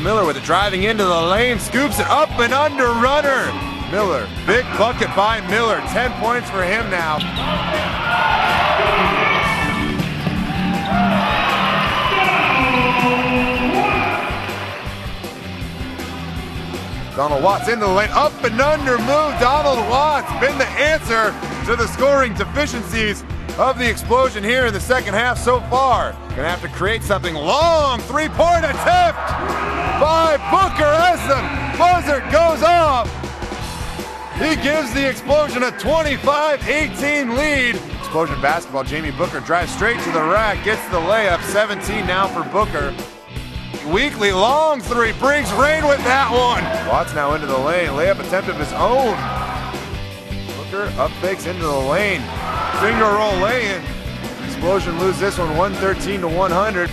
Miller with it, driving into the lane, scoops it up and under runner. Miller, big bucket by Miller, 10 points for him now. Donald Watts into the lane, up and under move. Donald Watts been the answer to the scoring deficiencies of the Explosion here in the second half so far. Gonna have to create something. Long three-point attempt by Booker as the buzzer goes off. He gives the Explosion a 25-18 lead. Explosion basketball, Jamie Booker drives straight to the rack, gets the layup, 17 now for Booker. Weekly long three, brings rain with that one. Watts now into the lane, layup attempt of his own. Booker up fakes into the lane, finger roll lay-in. Explosion lose this one 113 to 100.